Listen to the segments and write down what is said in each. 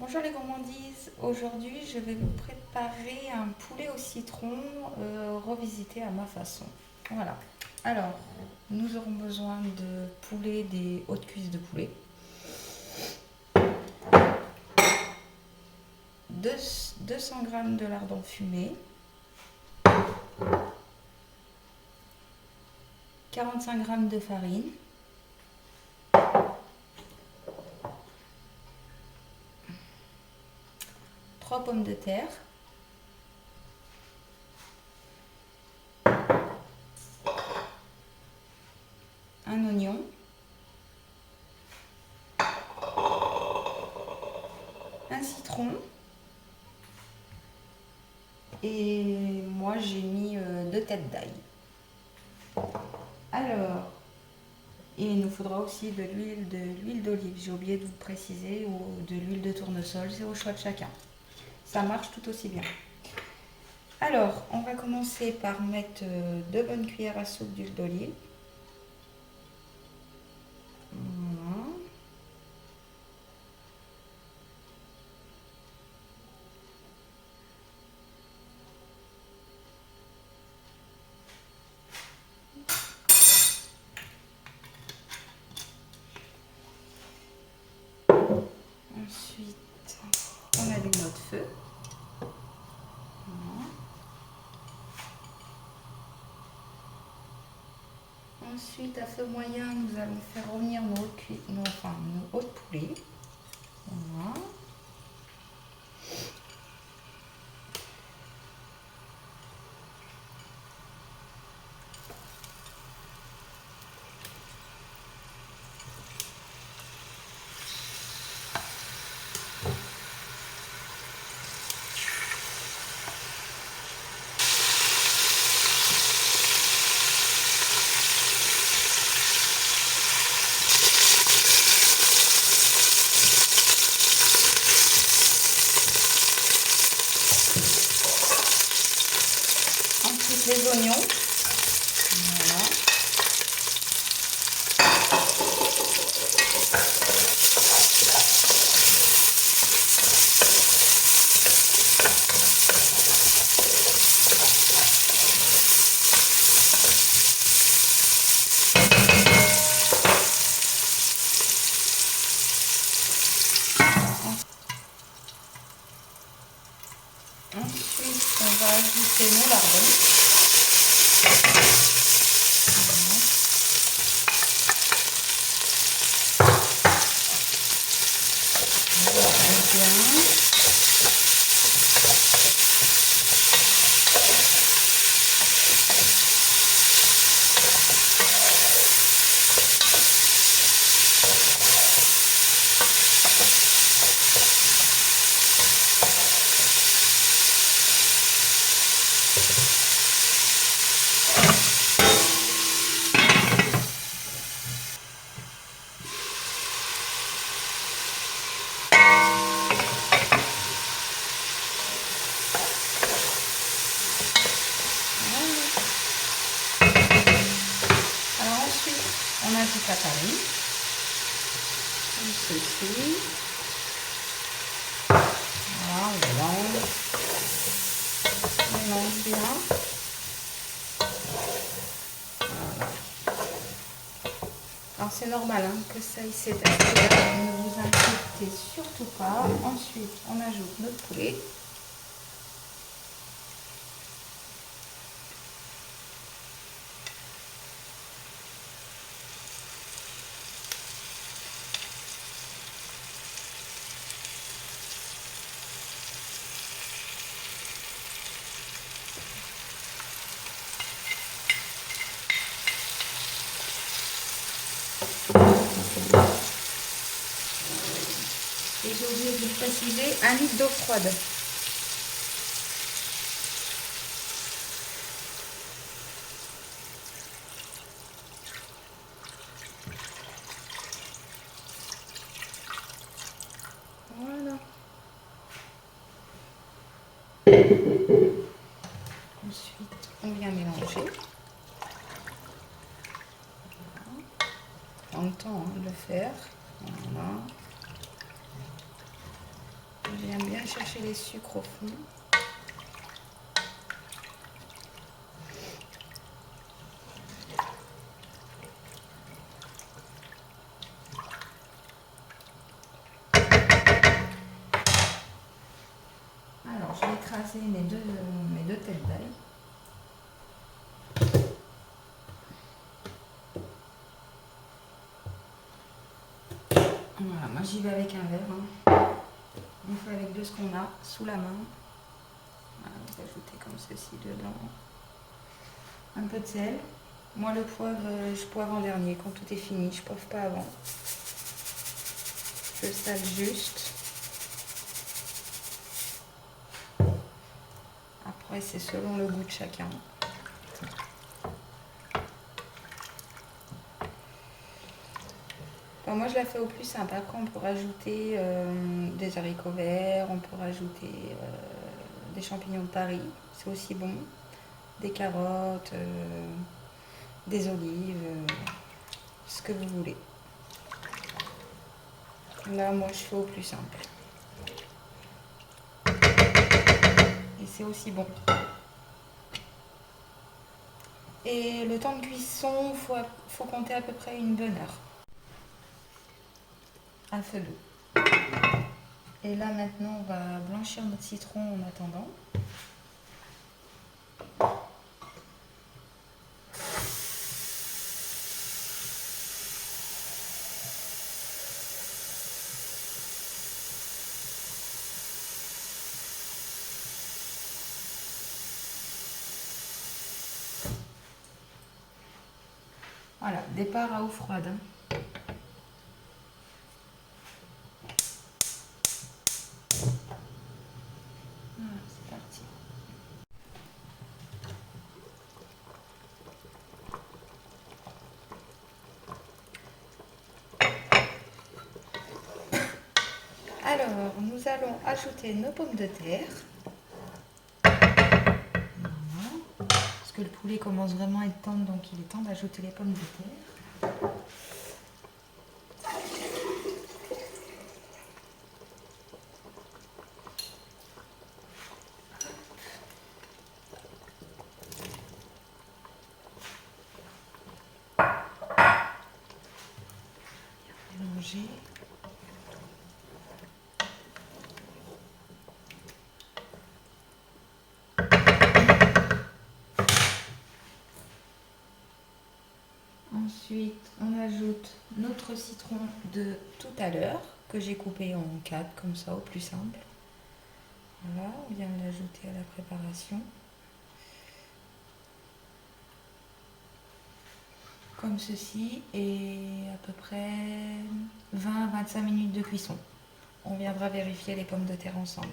Bonjour les gourmandises, aujourd'hui je vais vous préparer un poulet au citron revisité à ma façon. Voilà, alors nous aurons besoin de poulet, des hautes cuisses de poulet, 200 g de lardon fumé, 45 g de farine, trois pommes de terre, un oignon, un citron et moi j'ai mis 2 têtes d'ail. Alors, et il nous faudra aussi de l'huile d'olive, j'ai oublié de vous préciser, ou de l'huile de tournesol, c'est au choix de chacun. Ça marche tout aussi bien. Alors, on va commencer par mettre 2 bonnes cuillères à soupe d'huile d'olive. Voilà. Ensuite, on allume notre feu. Voilà. Ensuite, à feu moyen, nous allons faire revenir nos hautes poulets. Voilà. Ensuite, les oignons. Voilà. Ensuite, on va ajouter nos lardons. Bien. Alors ensuite, on ajoute la farine, comme ceci. Voilà, on mélange bien. Voilà. Alors c'est normal que ça y s'étale, ne vous inquiétez surtout pas. Ensuite, on ajoute notre poulet. Et j'ai oublié de vous préciser, 1 litre d'eau froide. Voilà. Ensuite, on vient mélanger. Voilà. On le temps de le faire. Voilà. aime bien chercher les sucres au fond. Alors, je vais écraser mes deux têtes d'ail. Voilà, moi j'y vais avec un verre. On fait avec de ce qu'on a sous la main. Voilà, vous ajoutez comme ceci dedans. Un peu de sel. Moi le poivre, je poivre en dernier quand tout est fini. Je poivre pas avant. Je sale juste. Après c'est selon le goût de chacun. Bon, moi je la fais au plus simple. Après on peut rajouter des haricots verts, on peut rajouter des champignons de Paris, c'est aussi bon, des carottes, des olives, ce que vous voulez. Là moi je fais au plus simple. Et c'est aussi bon. Et le temps de cuisson, faut compter à peu près une bonne heure. À feu doux. Et là maintenant on va blanchir notre citron en attendant. Voilà, départ à eau froide. Voilà, c'est parti. Alors, nous allons ajouter nos pommes de terre. Voilà. Parce que le poulet commence vraiment à être tendre, donc il est temps d'ajouter les pommes de terre. Mélanger. Ensuite, on ajoute notre citron de tout à l'heure, que j'ai coupé en 4, comme ça, au plus simple. Voilà, on vient l'ajouter à la préparation. Comme ceci, et à peu près 20-25 minutes de cuisson. On viendra vérifier les pommes de terre ensemble.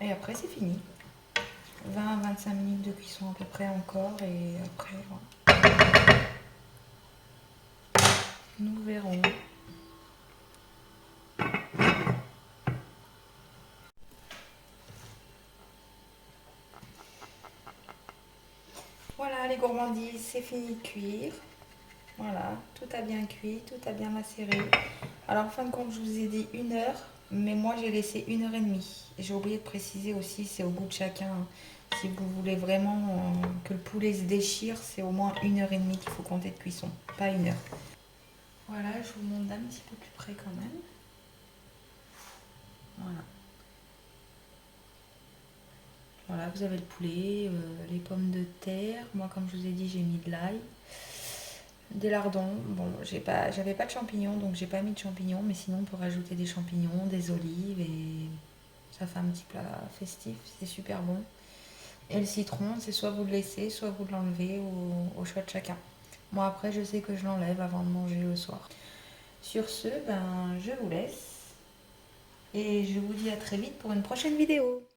Et après, c'est fini. 20-25 minutes de cuisson à peu près encore, et après, voilà. Nous verrons. Voilà, les gourmandises, c'est fini de cuire. Voilà, tout a bien cuit, tout a bien macéré. Alors, en fin de compte, je vous ai dit 1 heure, mais moi, j'ai laissé 1h30. J'ai oublié de préciser aussi, c'est au goût de chacun. Si vous voulez vraiment que le poulet se déchire, c'est au moins 1h30 qu'il faut compter de cuisson, pas 1 heure. Voilà, je vous montre d'un petit peu plus près quand même. Voilà. Voilà, vous avez le poulet, les pommes de terre. Moi, comme je vous ai dit, j'ai mis de l'ail. Des lardons. Bon, j'avais pas de champignons, donc j'ai pas mis de champignons. Mais sinon, on peut rajouter des champignons, des olives et ça fait un petit plat festif. C'est super bon. Et le citron, c'est soit vous le laissez, soit vous l'enlevez au choix de chacun. Moi, après, je sais que je l'enlève avant de manger le soir. Sur ce, ben, je vous laisse. Et je vous dis à très vite pour une prochaine vidéo.